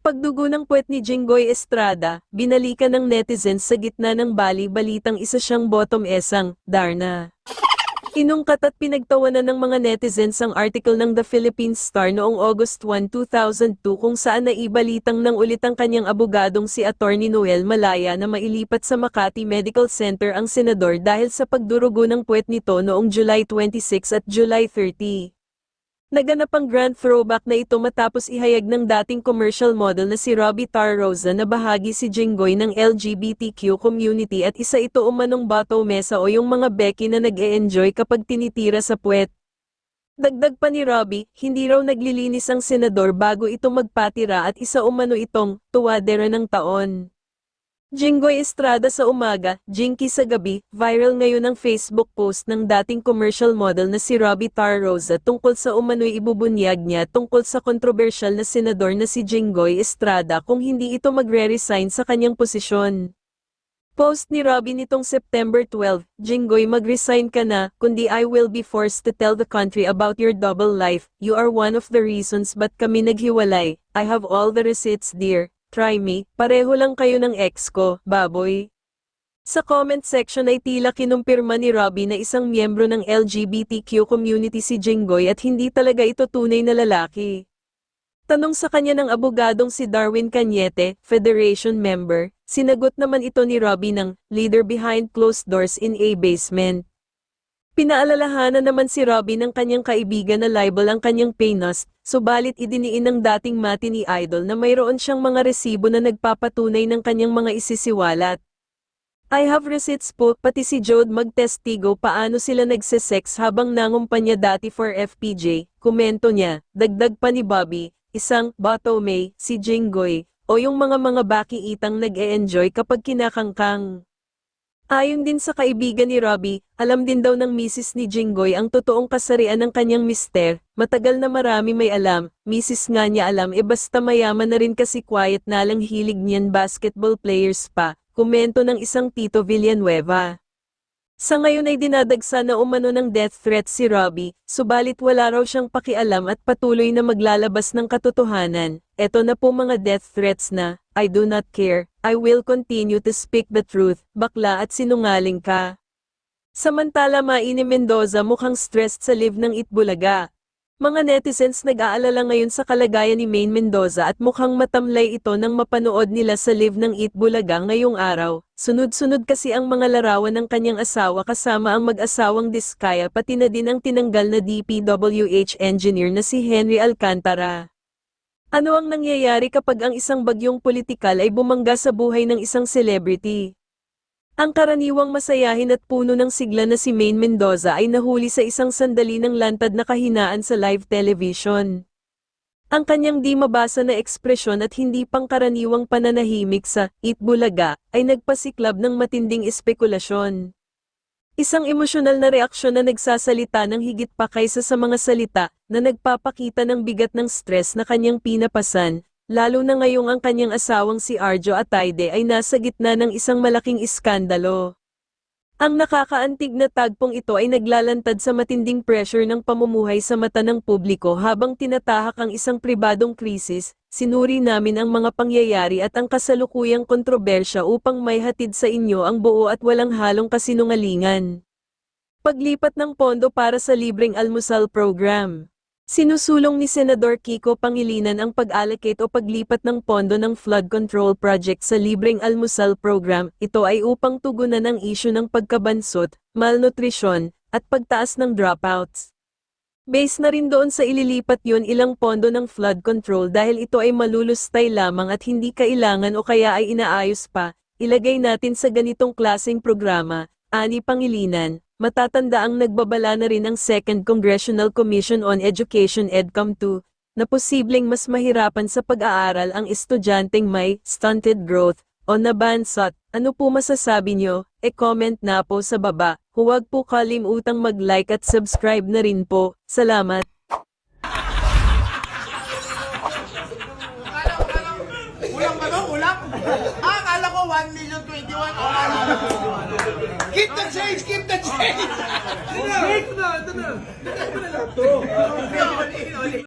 Pagdugo ng puwet ni Jinggoy Estrada, binalikan ng netizens sa gitna ng bali-balitang isa siyang bottom esang, Darna. Inungkat at pinagtawanan ng mga netizens ang article ng The Philippine Star noong August 1, 2002 kung saan naibalitang nang ulit ang kanyang abogadong si Attorney Noel Malaya na mailipat sa Makati Medical Center ang senador dahil sa pagdurugo ng puwet nito noong July 26 at July 30. Naganap ang grand throwback na ito matapos ihayag ng dating commercial model na si Robbie Tarroza na bahagi si Jinggoy ng LGBTQ community at isa ito umanong bato mesa o yung mga Becky na nag-e-enjoy kapag tinitira sa puwet. Dagdag pa ni Robbie, hindi raw naglilinis ang senador bago ito magpatira at isa umano itong tuwadera ng taon. Jinggoy Estrada sa umaga, Jinky sa gabi, viral ngayon ang Facebook post ng dating commercial model na si Robbie Tarroza tungkol sa umano'y ibubunyag niya tungkol sa kontrobersyal na senador na si Jinggoy Estrada kung hindi ito magre-resign sa kanyang posisyon. Post ni Robbie nitong September 12, Jinggoy mag-resign ka na, kundi I will be forced to tell the country about your double life, you are one of the reasons ba't kami naghiwalay, I have all the receipts dear. Try me, pareho lang kayo ng ex ko, baboy. Sa comment section ay tila kinumpirma ni Robbie na isang miyembro ng LGBTQ community si Jinggoy at hindi talaga ito tunay na lalaki. Tanong sa kanya ng abogadong si Darwin Cañete, Federation member, sinagot naman ito ni Robbie ng leader behind closed doors in a basement. Pinaalalahanan naman si Robbie ng kanyang kaibigan na libel ang kanyang paynost, subalit idiniin ng dating matini idol na mayroon siyang mga resibo na nagpapatunay ng kanyang mga isisiwalat. I have receipts po, pati si Jode magtestigo paano sila nagsesex habang nangumpanya dati for FPJ, komento niya, dagdag pa ni Bobby, isang bottomay, si Jinggoy, o yung mga baki-itang nag-e-enjoy kapag kinakangkang. Ayon din sa kaibigan ni Robbie, alam din daw ng misis ni Jinggoy ang totoong kasarian ng kanyang mister, matagal na marami may alam, misis nga niya alam basta mayaman na rin kasi quiet na lang hilig niyan basketball players pa, komento ng isang Tito Villanueva. Sa ngayon ay dinadagsa na umano ng death threat si Robbie, subalit wala raw siyang pakialam at patuloy na maglalabas ng katotohanan. Eto na po mga death threats na, I do not care, I will continue to speak the truth, bakla at sinungaling ka. Samantala Maine Mendoza mukhang stressed sa live ng Itbulaga. Mga netizens nag-aalala ngayon sa kalagayan ni Maine Mendoza at mukhang matamlay ito nang mapanood nila sa live ng Itbulaga ngayong araw. Sunod-sunod kasi ang mga larawan ng kanyang asawa kasama ang mag-asawang Diskaya pati na din ang tinanggal na DPWH engineer na si Henry Alcantara. Ano ang nangyayari kapag ang isang bagyong politikal ay bumangga sa buhay ng isang celebrity? Ang karaniwang masayahin at puno ng sigla na si Maine Mendoza ay nahuli sa isang sandali ng lantad na kahinaan sa live television. Ang kanyang di mabasa na ekspresyon at hindi pangkaraniwang pananahimik sa Itbulaga ay nagpasiklab ng matinding espekulasyon. Isang emosyonal na reaksyon na nagsasalita ng higit pa kaysa sa mga salita na nagpapakita ng bigat ng stress na kanyang pinapasan. Lalo na ngayong ang kanyang asawang si Arjo Atayde ay nasa gitna ng isang malaking iskandalo. Ang nakakaantig na tagpong ito ay naglalantad sa matinding pressure ng pamumuhay sa mata ng publiko habang tinatahak ang isang pribadong krisis. Sinuri namin ang mga pangyayari at ang kasalukuyang kontrobersya upang maihatid sa inyo ang buo at walang halong kasinungalingan. Paglipat ng pondo para sa libreng almusal program. Sinusulong ni Senador Kiko Pangilinan ang pag-allocate o paglipat ng pondo ng flood control project sa libreng almusal program. Ito ay upang tugunan ang isyu ng pagkabansot, malnutrisyon, at pagtaas ng dropouts. Base na rin doon sa ililipat yun ilang pondo ng flood control dahil ito ay malulustay lamang at hindi kailangan o kaya ay inaayos pa, ilagay natin sa ganitong klaseng programa, ani Pangilinan. Matatanda ang nagbabala na rin ang Second Congressional Commission on Education EDCOM-2, na posibleng mas mahirapan sa pag-aaral ang estudyanteng may stunted growth o nabansot. Ano po masasabi nyo? E-comment na po sa baba. Huwag po kalimutang mag-like at subscribe na rin po. Salamat! Ulang ba no? Ulang? Akala ko 1,021,000. Keep the change! Keep the change! Ito na! Ito na! Ito na! Ito na!